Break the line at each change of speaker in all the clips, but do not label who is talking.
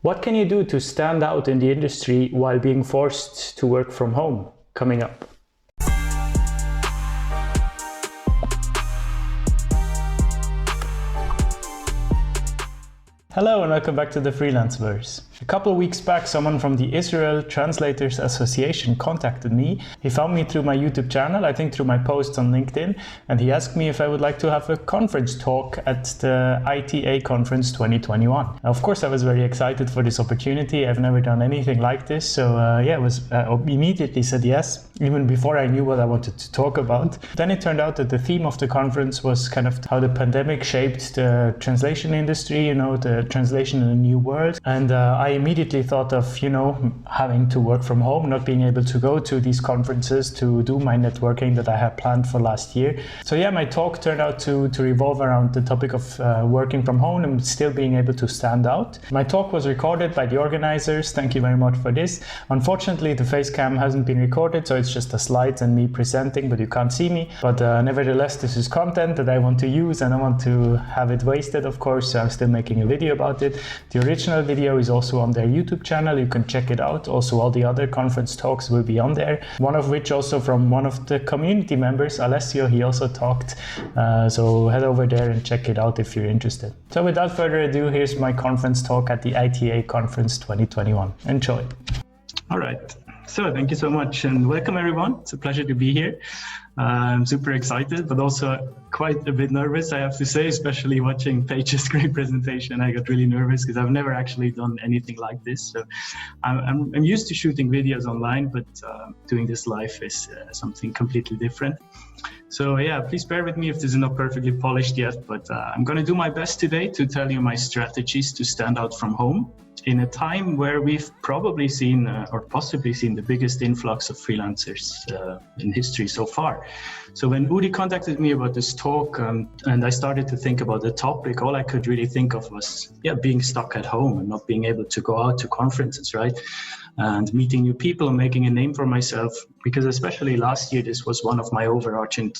What can you do to stand out in the industry while being forced to work from home? Coming up. Hello and welcome back to the Freelanceverse. A couple of weeks back, someone from the Israel Translators Association contacted me. He found me through my YouTube channel, I think through my posts on LinkedIn, and he asked me if I would like to have a conference talk at the ITA conference 2021. Now, of course, I was very excited for this opportunity. I've never done anything like this, so immediately said yes, even before I knew what I wanted to talk about. Then it turned out that the theme of the conference was kind of how the pandemic shaped the translation industry, the translation in a new world. And I immediately thought of, having to work from home, not being able to go to these conferences to do my networking that I had planned for last year. So yeah, my talk turned out to revolve around the topic of working from home and still being able to stand out. My talk was recorded by the organizers. Thank you very much for this. Unfortunately, the face cam hasn't been recorded, so it's just the slides and me presenting, but you can't see me. But nevertheless, this is content that I want to use and I want to have it wasted, of course. So I'm still making a video about it. The original video is also on their YouTube channel. You can check it out. Also, all the other conference talks will be on there. One of which also from one of the community members, Alessio, he also talked. So head over there and check it out if you're interested. So without further ado, here's my conference talk at the ITA conference 2021. Enjoy.
All right. So thank you so much and welcome everyone. It's a pleasure to be here. I'm super excited, but also quite a bit nervous, I have to say, especially watching Paige's great presentation. I got really nervous because I've never actually done anything like this. So I'm used to shooting videos online, but doing this live is something completely different. So yeah, please bear with me if this is not perfectly polished yet, but I'm going to do my best today to tell you my strategies to stand out from home in a time where we've probably seen or possibly seen the biggest influx of freelancers in history so far. So when Uri contacted me about this talk and I started to think about the topic, all I could really think of was being stuck at home and not being able to go out to conferences, right? And meeting new people and making a name for myself, because especially last year, this was one of my overarching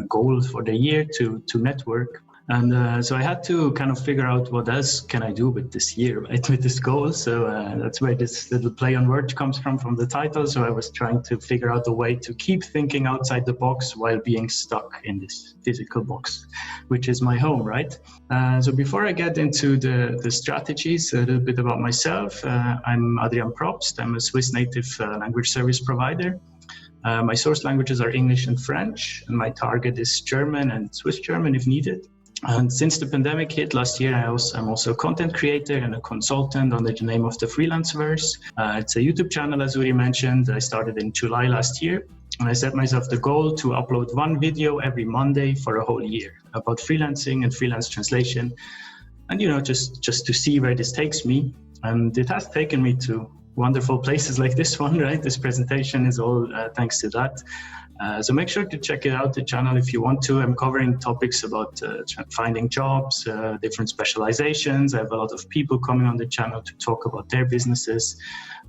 goals for the year to network. And so I had to kind of figure out what else can I do with this year, right, with this goal. So that's where this little play on words comes from the title. So I was trying to figure out a way to keep thinking outside the box while being stuck in this physical box, which is my home, right? So before I get into the strategies, a little bit about myself. I'm Adrian Probst. I'm a Swiss native language service provider. My source languages are English and French, and my target is German and Swiss German if needed. And since the pandemic hit last year, I'm also a content creator and a consultant under the name of the Freelanceverse. It's a YouTube channel, as Uri mentioned. I started in July last year, and I set myself the goal to upload one video every Monday for a whole year about freelancing and freelance translation. And, just to see where this takes me. And it has taken me to wonderful places like this one, right? This presentation is all thanks to that. So make sure to check it out, the channel, if you want to. I'm covering topics about finding jobs, different specializations. I have a lot of people coming on the channel to talk about their businesses,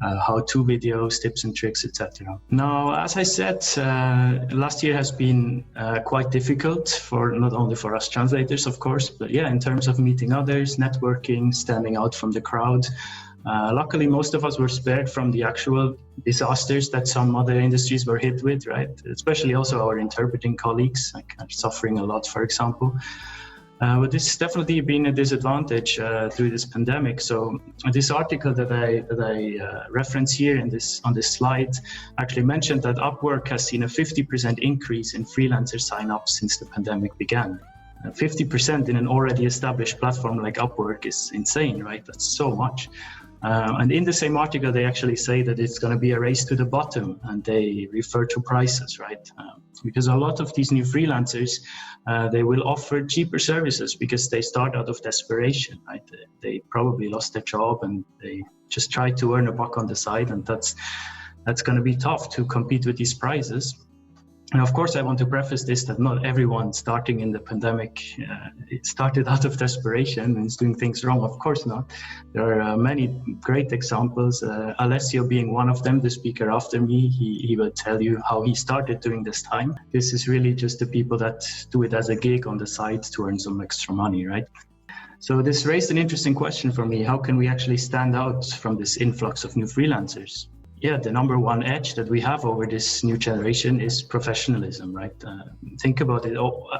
how-to videos, tips and tricks, etc. Now, as I said, last year has been quite difficult for not only for us translators, of course, but in terms of meeting others, networking, standing out from the crowd. Luckily, most of us were spared from the actual disasters that some other industries were hit with, right? Especially also our interpreting colleagues, like suffering a lot, for example. But this has definitely been a disadvantage through this pandemic. So this article that I reference here on this slide actually mentioned that Upwork has seen a 50% increase in freelancer sign-ups since the pandemic began. 50% in an already established platform like Upwork is insane, right? That's so much. And in the same article, they actually say that it's going to be a race to the bottom, and they refer to prices, right? Because a lot of these new freelancers, they will offer cheaper services because they start out of desperation, right? They probably lost their job and they just try to earn a buck on the side, and that's going to be tough to compete with these prices. And of course, I want to preface this that not everyone starting in the pandemic started out of desperation and is doing things wrong. Of course not. There are many great examples. Alessio being one of them, the speaker after me, he will tell you how he started during this time. This is really just the people that do it as a gig on the side to earn some extra money, right? So this raised an interesting question for me. How can we actually stand out from this influx of new freelancers? Yeah, the number one edge that we have over this new generation is professionalism, right? Think about it,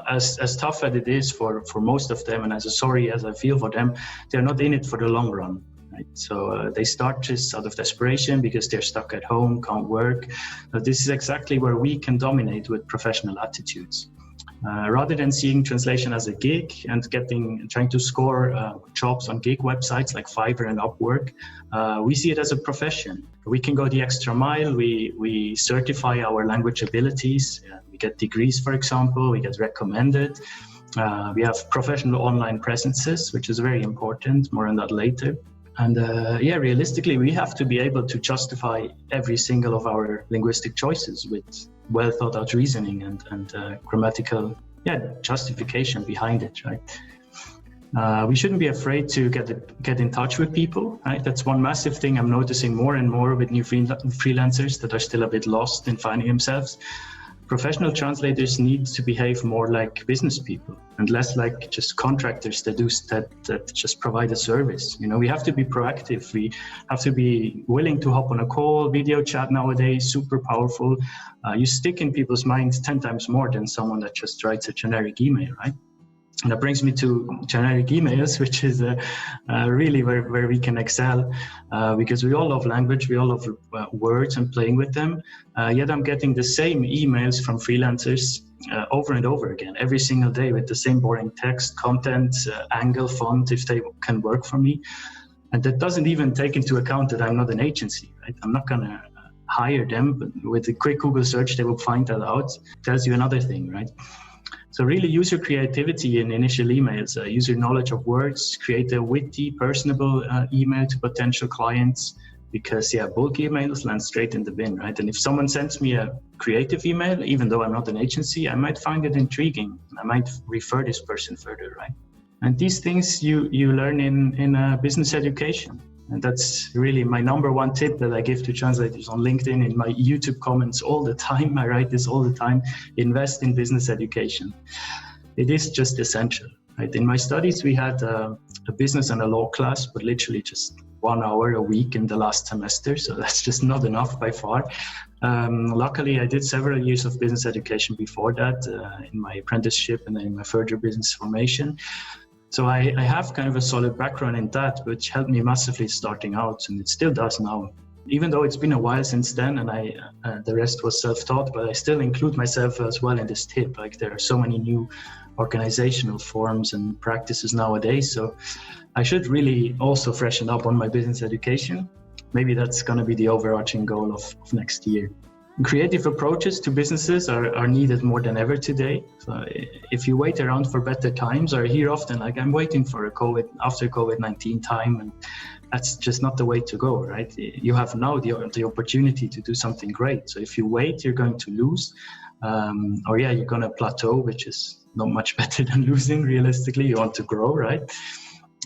as tough as it is for most of them, and as sorry as I feel for them, they're not in it for the long run, right? So they start just out of desperation because they're stuck at home, can't work. This is exactly where we can dominate with professional attitudes. Rather than seeing translation as a gig and trying to score jobs on gig websites like Fiverr and Upwork, we see it as a profession. We can go the extra mile. We certify our language abilities. We get degrees, for example. We get recommended. We have professional online presences, which is very important. More on that later. And realistically, we have to be able to justify every single of our linguistic choices with well thought out reasoning and grammatical justification behind it, right? We shouldn't be afraid to get in touch with people, right? That's one massive thing I'm noticing more and more with new freelancers that are still a bit lost in finding themselves. Professional translators need to behave more like business people and less like just contractors that just provide a service. You know, we have to be proactive. We have to be willing to hop on a call. Video chat nowadays, super powerful. You stick in people's minds 10 times more than someone that just writes a generic email, right? And that brings me to generic emails, which is really where we can excel, because we all love language, we all love words and playing with them. Yet I'm getting the same emails from freelancers over and over again, every single day with the same boring text, content, angle, font, if they can work for me. And that doesn't even take into account that I'm not an agency, right? I'm not going to hire them, but with a quick Google search, they will find that out. Tells you another thing, right? So really use your creativity in initial emails, use your knowledge of words, create a witty, personable email to potential clients, because bulk emails land straight in the bin, right? And if someone sends me a creative email, even though I'm not an agency, I might find it intriguing. I might refer this person further, right? And these things you learn in business education. And that's really my number one tip that I give to translators on LinkedIn, in my YouTube comments all the time. I write this all the time: invest in business education. It is just essential, right? In my studies, we had a business and a law class, but literally just 1 hour a week in the last semester. So that's just not enough by far. Luckily, I did several years of business education before that, in my apprenticeship and then in my further business formation. So I have kind of a solid background in that, which helped me massively starting out, and it still does now. Even though it's been a while since then, and the rest was self-taught, but I still include myself as well in this tip. Like, there are so many new organizational forms and practices nowadays, so I should really also freshen up on my business education. Maybe that's going to be the overarching goal of next year. Creative approaches to businesses are needed more than ever today. So if you wait around for better times, or hear often like, I'm waiting for after COVID-19 time, and that's just not the way to go, right? You have now the opportunity to do something great. So if you wait, you're going to lose, you're going to plateau, which is not much better than losing. Realistically, you want to grow, right?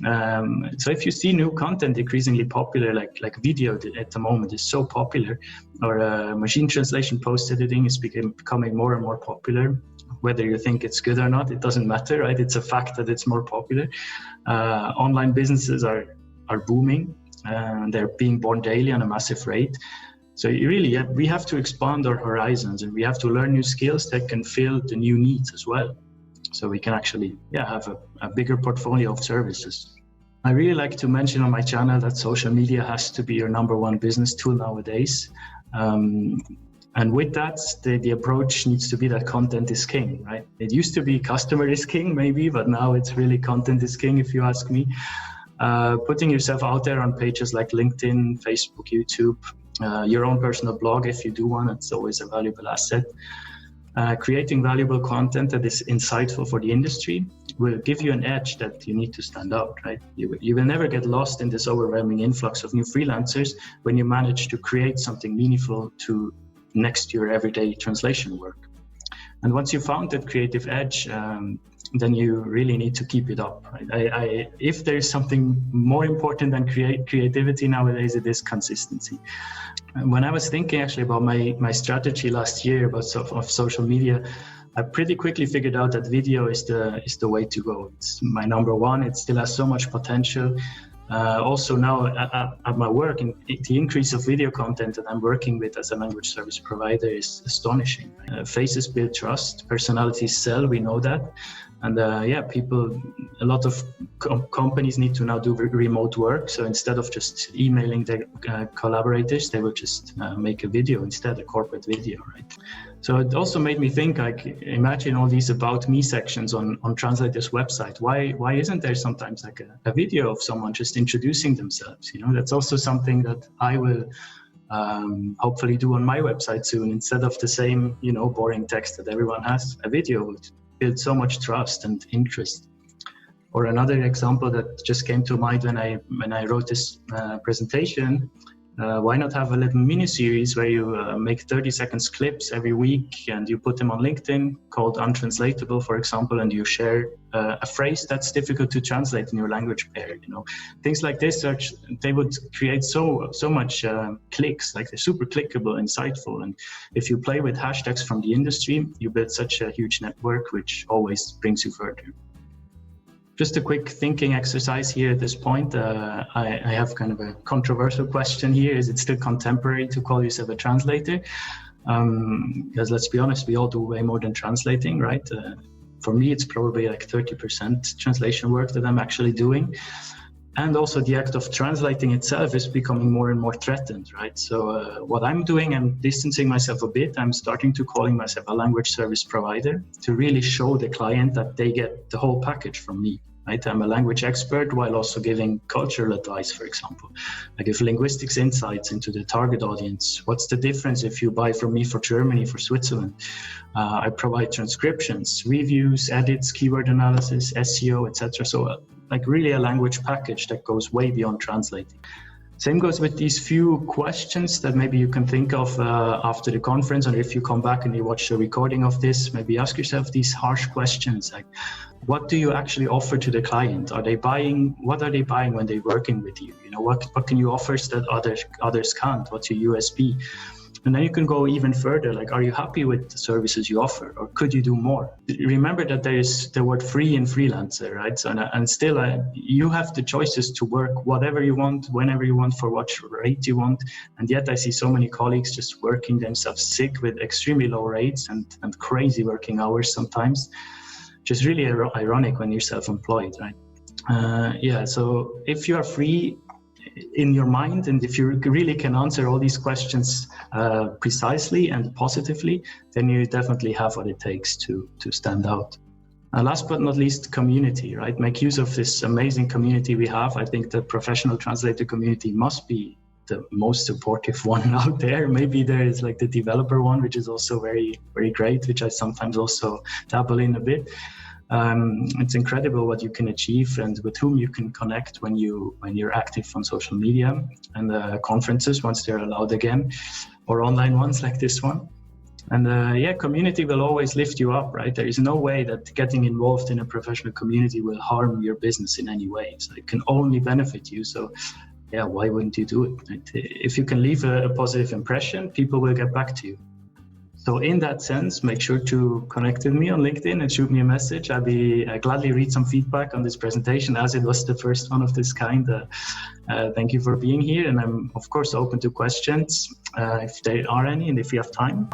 So if you see new content increasingly popular, like video at the moment is so popular, or machine translation post editing is becoming more and more popular. Whether you think it's good or not, it doesn't matter, right? It's a fact that it's more popular. Online businesses are booming, and they're being born daily on a massive rate. So we have to expand our horizons, and we have to learn new skills that can fill the new needs as well. So we can actually have a bigger portfolio of services. I really like to mention on my channel that social media has to be your number one business tool nowadays. And with that, the approach needs to be that content is king, right? It used to be customer is king maybe, but now it's really content is king, if you ask me. Putting yourself out there on pages like LinkedIn, Facebook, YouTube, your own personal blog, if you do one, it's always a valuable asset. Creating valuable content that is insightful for the industry will give you an edge that you need to stand out, right? You will never get lost in this overwhelming influx of new freelancers when you manage to create something meaningful to next to your everyday translation work. And once you found that creative edge, then you really need to keep it up, right? If there's something more important than creativity nowadays, it is consistency. When I was thinking actually about my strategy last year of social media, I pretty quickly figured out that video is the way to go. It's my number one. It still has so much potential. Also now at my work, the increase of video content that I'm working with as a language service provider is astonishing. Faces build trust, personalities sell, we know that. And a lot of companies need to now do remote work. So instead of just emailing their collaborators, they will just make a video instead, a corporate video, right? So it also made me think, like, imagine all these about me sections on Translators' website. Why isn't there sometimes like a video of someone just introducing themselves? You know, that's also something that I will hopefully do on my website soon. Instead of the same, you know, boring text that everyone has, a video would build so much trust and interest. Or another example that just came to mind when I wrote this presentation. Why not have a little mini series where you make 30 seconds clips every week and you put them on LinkedIn called Untranslatable, for example, and you share a phrase that's difficult to translate in your language pair. You know, things like this, they would create so much clicks, like they're super clickable, insightful. And if you play with hashtags from the industry, you build such a huge network, which always brings you further. Just a quick thinking exercise here at this point. I have kind of a controversial question here. Is it still contemporary to call yourself a translator? Because let's be honest, we all do way more than translating, right? For me, it's probably like 30% translation work that I'm actually doing. And also the act of translating itself is becoming more and more threatened, right? So what I'm doing, I'm distancing myself a bit. I'm starting to calling myself a language service provider to really show the client that they get the whole package from me. Right? I'm a language expert while also giving cultural advice, for example. I give linguistics insights into the target audience. What's the difference if you buy from me for Germany, for Switzerland? I provide transcriptions, reviews, edits, keyword analysis, SEO, etc. So like really a language package that goes way beyond translating. Same goes with these few questions that maybe you can think of after the conference, or if you come back and you watch the recording of this, maybe ask yourself these harsh questions like, what do you actually offer to the client? What are they buying when they're working with you? You know, what can you offer that others can't? What's your USP? And then you can go even further, like, are you happy with the services you offer, or could you do more? Remember that there is the word free in freelancer, right? So, and still, you have the choices to work whatever you want, whenever you want, for what rate you want. And yet I see so many colleagues just working themselves sick with extremely low rates and crazy working hours sometimes. Just really ironic when you're self-employed, right? So if you are free in your mind, and if you really can answer all these questions precisely and positively, then you definitely have what it takes to stand out. Last but not least, community, right? Make use of this amazing community we have. I think the professional translator community must be the most supportive one out there. Maybe there is like the developer one, which is also very, very great, which I sometimes also dabble in a bit. It's incredible what you can achieve and with whom you can connect when you're active on social media and conferences once they're allowed again, or online ones like this one. And community will always lift you up, right? There is no way that getting involved in a professional community will harm your business in any way. So it can only benefit you. So yeah, why wouldn't you do it? Right? If you can leave a positive impression, people will get back to you. So in that sense, make sure to connect with me on LinkedIn and shoot me a message. I gladly read some feedback on this presentation, as it was the first one of this kind. Thank you for being here, and I'm of course open to questions if there are any and if you have time.